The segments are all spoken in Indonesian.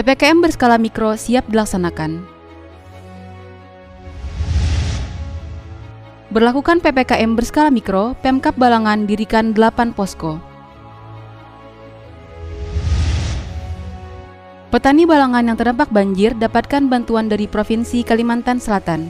PPKM berskala mikro siap dilaksanakan. Berlakukan PPKM berskala mikro, Pemkab Balangan dirikan 8 posko. Petani Balangan yang terdampak banjir dapatkan bantuan dari Provinsi Kalimantan Selatan.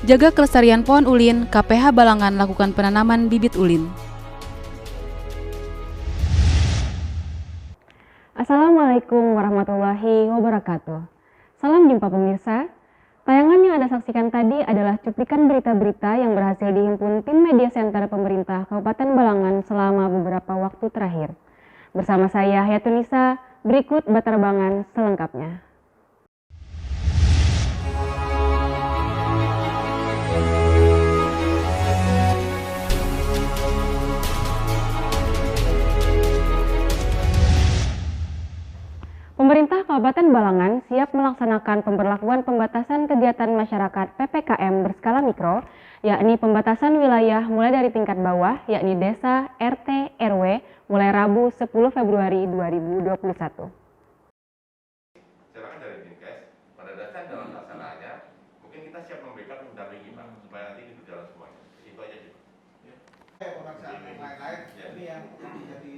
Jaga kelestarian pohon ulin, KPH Balangan lakukan penanaman bibit ulin. Assalamualaikum warahmatullahi wabarakatuh. Salam jumpa pemirsa. Tayangan yang Anda saksikan tadi adalah cuplikan berita-berita yang berhasil dihimpun tim media center pemerintah Kabupaten Balangan selama beberapa waktu terakhir. Bersama saya Hayatunisa, berikut baterbangan selengkapnya. Pemerintah Kabupaten Balangan siap melaksanakan pemberlakuan pembatasan kegiatan masyarakat PPKM berskala mikro, yakni pembatasan wilayah mulai dari tingkat bawah, yakni desa, RT, RW, mulai Rabu 10 Februari 2021. Silakan dari Dinkes, pada dasar dalam pelaksanaannya, mungkin kita siap memberikan mendampingi Pak, supaya nanti itu jalan semuanya. Itu aja sih. Pemaksaan yang lain-lain, ini yang jadi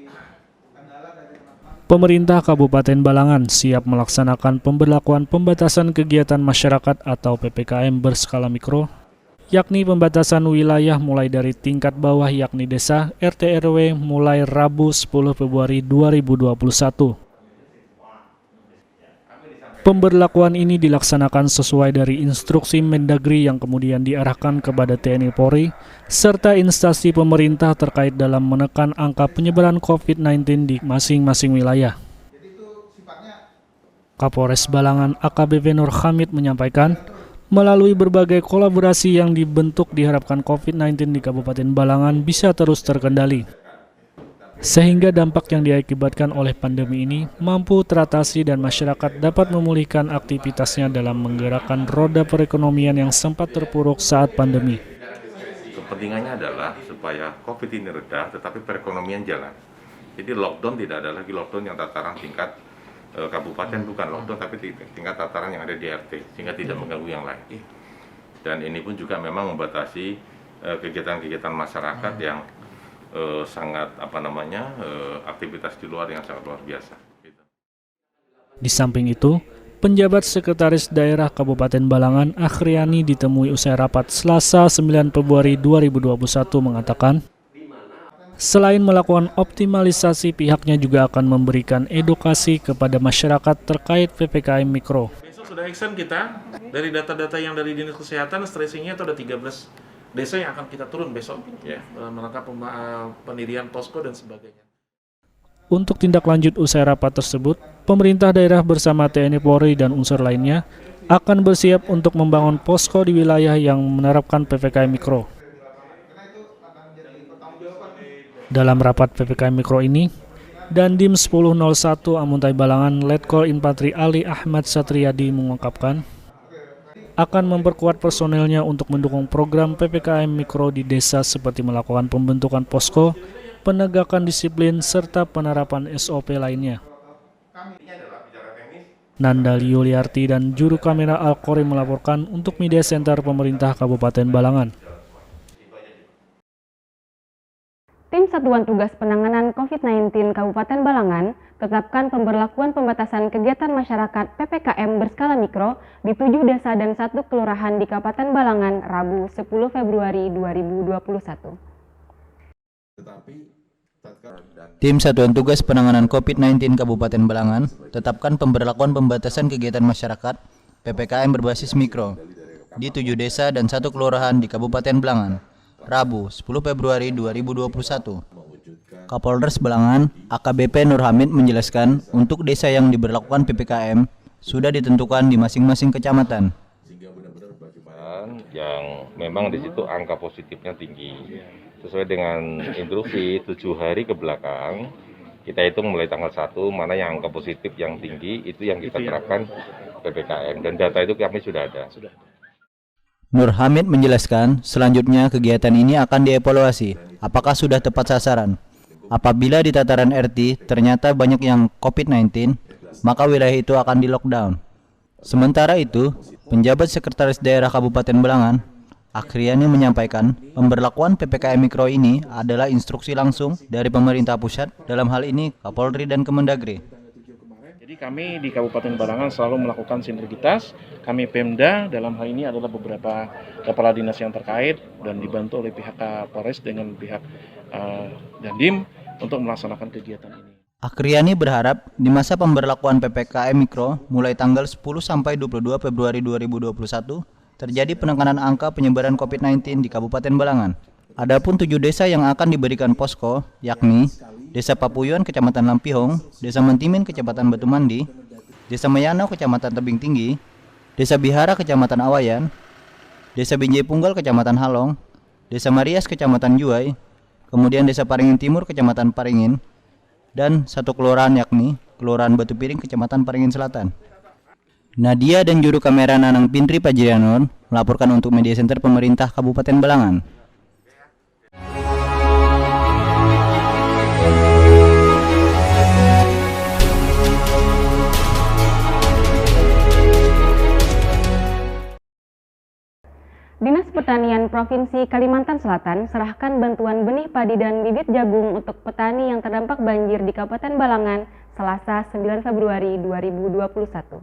kendala dari teman-teman. Pemerintah Kabupaten Balangan siap melaksanakan pemberlakuan pembatasan kegiatan masyarakat atau PPKM berskala mikro, yakni pembatasan wilayah mulai dari tingkat bawah yakni desa, RT RW mulai Rabu 10 Februari 2021. Pemberlakuan ini dilaksanakan sesuai dari instruksi Mendagri yang kemudian diarahkan kepada TNI Polri serta instansi pemerintah terkait dalam menekan angka penyebaran COVID-19 di masing-masing wilayah. Kapolres Balangan AKBP Nur Hamid menyampaikan, melalui berbagai kolaborasi yang dibentuk diharapkan COVID-19 di Kabupaten Balangan bisa terus terkendali, sehingga dampak yang diakibatkan oleh pandemi ini mampu teratasi dan masyarakat dapat memulihkan aktivitasnya dalam menggerakkan roda perekonomian yang sempat terpuruk saat pandemi. Kepentingannya adalah supaya COVID ini reda, tetapi perekonomian jalan. Jadi lockdown tidak ada lagi lockdown yang tataran tingkat kabupaten, bukan lockdown tapi tingkat tataran yang ada di RT, sehingga tidak mengganggu yang lain. Dan ini pun juga memang membatasi kegiatan-kegiatan masyarakat yang sangat aktivitas di luar yang sangat luar biasa. Di samping itu, penjabat Sekretaris Daerah Kabupaten Balangan Akhriani ditemui usai rapat Selasa 9 Februari 2021 mengatakan, selain melakukan optimalisasi, pihaknya juga akan memberikan edukasi kepada masyarakat terkait PPKM Mikro. Besok sudah action kita, dari data-data yang dari Dinas Kesehatan, stressingnya itu ada 13 desa yang akan kita turun besok, ya, dalam rangka pendirian posko dan sebagainya. Untuk tindak lanjut usai rapat tersebut, pemerintah daerah bersama TNI Polri dan unsur lainnya akan bersiap untuk membangun posko di wilayah yang menerapkan PPKM Mikro. Dalam rapat PPKM Mikro ini, Dandim 1001 Amuntai Balangan Letkol Infantri Ali Ahmad Satriadi mengungkapkan, akan memperkuat personelnya untuk mendukung program PPKM Mikro di desa seperti melakukan pembentukan posko, penegakan disiplin, serta penerapan SOP lainnya. Nanda Liuliarti dan juru kamera Al-Qori melaporkan untuk Media Center Pemerintah Kabupaten Balangan. Tim Satuan Tugas Penanganan COVID-19 Kabupaten Balangan tetapkan pemberlakuan pembatasan kegiatan masyarakat PPKM berskala mikro di 7 desa dan 1 kelurahan di Kabupaten Balangan Rabu 10 Februari 2021. Tim Satuan Tugas Penanganan COVID-19 Kabupaten Balangan tetapkan pemberlakuan pembatasan kegiatan masyarakat PPKM berbasis mikro di 7 desa dan 1 kelurahan di Kabupaten Balangan Rabu 10 Februari 2021. Kapolres Balangan AKBP Nur Hamid menjelaskan untuk desa yang diberlakukan PPKM sudah ditentukan di masing-masing kecamatan. Yang memang di situ angka positifnya tinggi. Sesuai dengan instruksi 7 hari ke belakang, kita hitung mulai tanggal 1 mana yang angka positif yang tinggi itu yang kita terapkan PPKM, dan data itu kami sudah ada. Nur Hamid menjelaskan, selanjutnya kegiatan ini akan dievaluasi apakah sudah tepat sasaran. Apabila di tataran RT ternyata banyak yang COVID-19, maka wilayah itu akan di-lockdown. Sementara itu, penjabat Sekretaris Daerah Kabupaten Balangan, Akriani menyampaikan, pemberlakuan PPKM Mikro ini adalah instruksi langsung dari pemerintah pusat, dalam hal ini Kapolri dan Kemendagri. Jadi kami di Kabupaten Balangan selalu melakukan sinergitas, kami Pemda dalam hal ini adalah beberapa kepala dinas yang terkait dan dibantu oleh pihak Kapolres dengan pihak Dandim untuk melaksanakan kegiatan ini. Akriani berharap di masa pemberlakuan PPKM Mikro mulai tanggal 10 sampai 22 Februari 2021 terjadi penekanan angka penyebaran COVID-19 di Kabupaten Balangan. Adapun 7 desa yang akan diberikan posko yakni Desa Papuyuan, Kecamatan Lampihong, Desa Mentimin, Kecamatan Batu Mandi, Desa Mayano, Kecamatan Tebing Tinggi, Desa Bihara, Kecamatan Awayan, Desa Binjai Punggal, Kecamatan Halong, Desa Marias, Kecamatan Juai, kemudian Desa Paringin Timur, Kecamatan Paringin, dan satu kelurahan yakni Kelurahan Batu Piring, Kecamatan Paringin Selatan. Nadia dan juru kamera Nanang Pindri Pajrianur melaporkan untuk Media Center Pemerintah Kabupaten Balangan. Dinas Pertanian Provinsi Kalimantan Selatan serahkan bantuan benih padi dan bibit jagung untuk petani yang terdampak banjir di Kabupaten Balangan Selasa 9 Februari 2021.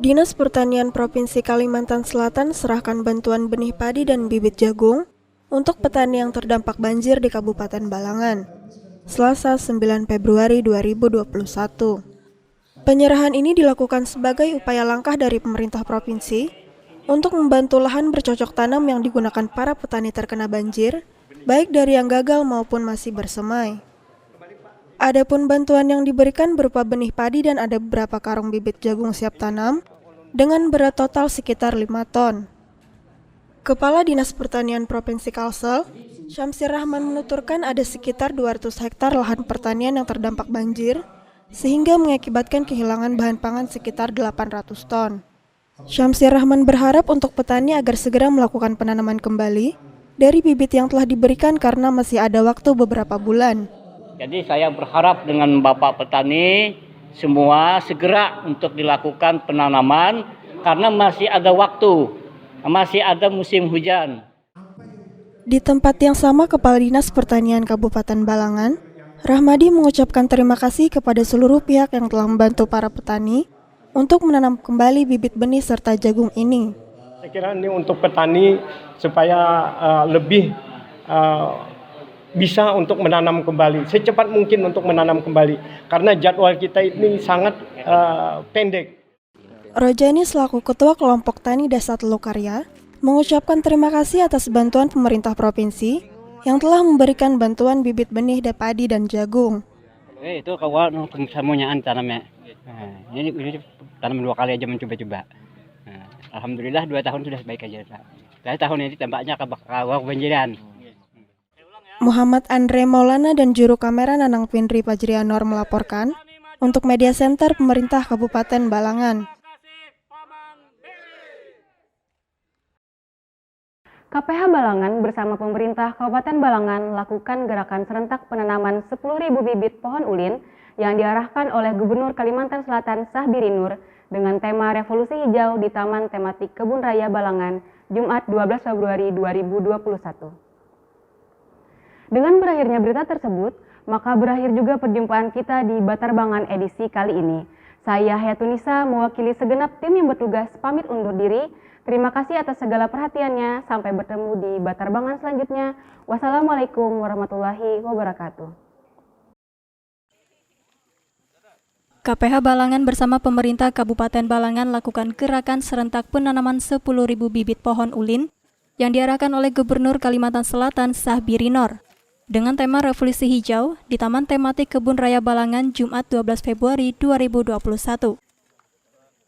Dinas Pertanian Provinsi Kalimantan Selatan serahkan bantuan benih padi dan bibit jagung untuk petani yang terdampak banjir di Kabupaten Balangan Selasa 9 Februari 2021. Penyerahan ini dilakukan sebagai upaya langkah dari pemerintah provinsi untuk membantu lahan bercocok tanam yang digunakan para petani terkena banjir, baik dari yang gagal maupun masih bersemai. Adapun bantuan yang diberikan berupa benih padi dan ada beberapa karung bibit jagung siap tanam dengan berat total sekitar 5 ton. Kepala Dinas Pertanian Provinsi Kalsel, Syamsir Rahman menuturkan ada sekitar 200 hektar lahan pertanian yang terdampak banjir sehingga mengakibatkan kehilangan bahan pangan sekitar 800 ton. Syamsir Rahman berharap untuk petani agar segera melakukan penanaman kembali dari bibit yang telah diberikan karena masih ada waktu beberapa bulan. Jadi saya berharap dengan Bapak petani semua segera untuk dilakukan penanaman karena masih ada waktu, masih ada musim hujan. Di tempat yang sama, Kepala Dinas Pertanian Kabupaten Balangan, Rahmadi mengucapkan terima kasih kepada seluruh pihak yang telah membantu para petani untuk menanam kembali bibit benih serta jagung ini. Saya kira ini untuk petani supaya lebih bisa untuk menanam kembali, secepat mungkin untuk menanam kembali, karena jadwal kita ini sangat pendek. Rojani selaku Ketua Kelompok Tani Desa Telukarya mengucapkan terima kasih atas bantuan pemerintah provinsi yang telah memberikan bantuan bibit benih padi dan jagung. Itu kawan semuanya tanamnya. Ini tanam 2 kali aja mencoba-coba. Alhamdulillah 2 tahun sudah baik aja. Tapi tahun ini tampaknya kawah banjiran. Muhammad Andre Maulana dan juru kamera Nanang Pindri Pajrianur melaporkan untuk Media Center Pemerintah Kabupaten Balangan. KPH Balangan bersama pemerintah Kabupaten Balangan lakukan gerakan serentak penanaman 10.000 bibit pohon ulin yang diarahkan oleh Gubernur Kalimantan Selatan Sahbiri Nur dengan tema Revolusi Hijau di Taman Tematik Kebun Raya Balangan, Jumat 12 Februari 2021. Dengan berakhirnya berita tersebut, maka berakhir juga perjumpaan kita di Batarbangan edisi kali ini. Saya Hayatunisa mewakili segenap tim yang bertugas pamit undur diri. Terima kasih atas segala perhatiannya. Sampai bertemu di Batarbangan selanjutnya. Wassalamualaikum warahmatullahi wabarakatuh. KPH Balangan bersama pemerintah Kabupaten Balangan lakukan gerakan serentak penanaman 10.000 bibit pohon ulin yang diarahkan oleh Gubernur Kalimantan Selatan Sahbiri Nur dengan tema Revolusi Hijau di Taman Tematik Kebun Raya Balangan Jumat 12 Februari 2021.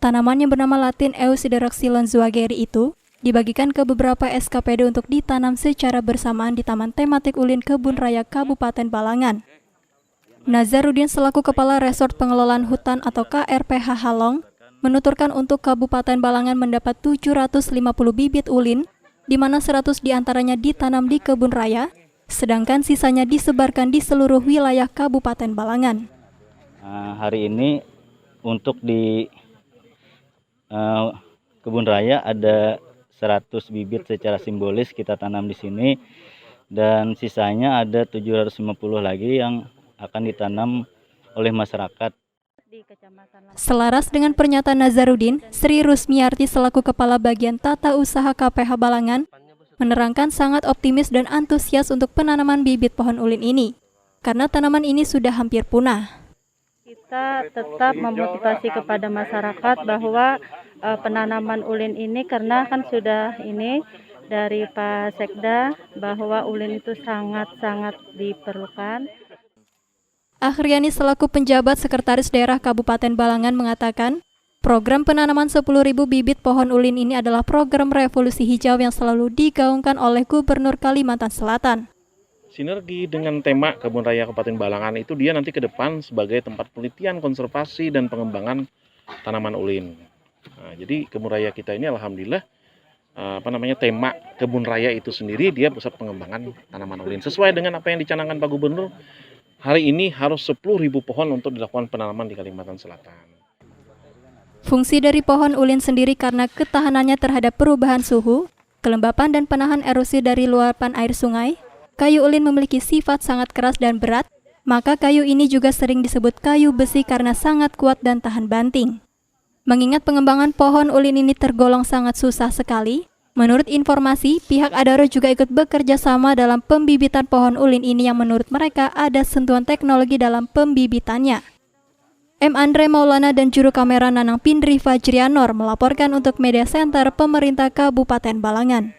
Tanaman yang bernama Latin Eusideroxylon zuageri itu dibagikan ke beberapa SKPD untuk ditanam secara bersamaan di Taman Tematik Ulin Kebun Raya Kabupaten Balangan. Nazarudin selaku Kepala Resort Pengelolaan Hutan atau KRPH Halong menuturkan untuk Kabupaten Balangan mendapat 750 bibit ulin, di mana 100 diantaranya ditanam di kebun raya, sedangkan sisanya disebarkan di seluruh wilayah Kabupaten Balangan. Hari ini untuk di kebun raya ada 100 bibit secara simbolis kita tanam di sini, dan sisanya ada 750 lagi yang akan ditanam oleh masyarakat. Selaras dengan pernyataan Nazarudin, Sri Rusmiarti selaku Kepala Bagian Tata Usaha KPH Balangan menerangkan sangat optimis dan antusias untuk penanaman bibit pohon ulin ini, karena tanaman ini sudah hampir punah. Kita tetap memotivasi kepada masyarakat bahwa penanaman ulin ini, karena kan sudah ini dari Pak Sekda bahwa ulin itu sangat-sangat diperlukan. Ahriani selaku penjabat Sekretaris Daerah Kabupaten Balangan mengatakan, program penanaman 10.000 bibit pohon ulin ini adalah program revolusi hijau yang selalu digaungkan oleh Gubernur Kalimantan Selatan. Sinergi dengan tema Kebun Raya Kabupaten Balangan itu dia nanti ke depan sebagai tempat penelitian, konservasi, dan pengembangan tanaman ulin. Nah, jadi Kebun Raya kita ini alhamdulillah tema Kebun Raya itu sendiri dia pusat pengembangan tanaman ulin. Sesuai dengan apa yang dicanangkan Pak Gubernur, hari ini harus 10.000 pohon untuk dilakukan penanaman di Kalimantan Selatan. Fungsi dari pohon ulin sendiri karena ketahanannya terhadap perubahan suhu, kelembapan dan penahan erosi dari luapan air sungai. Kayu ulin memiliki sifat sangat keras dan berat, maka kayu ini juga sering disebut kayu besi karena sangat kuat dan tahan banting. Mengingat pengembangan pohon ulin ini tergolong sangat susah sekali, menurut informasi, pihak Adaro juga ikut bekerja sama dalam pembibitan pohon ulin ini yang menurut mereka ada sentuhan teknologi dalam pembibitannya. M. Andre Maulana dan juru kamera Nanang Pindri Fajrianor melaporkan untuk Media Center Pemerintah Kabupaten Balangan.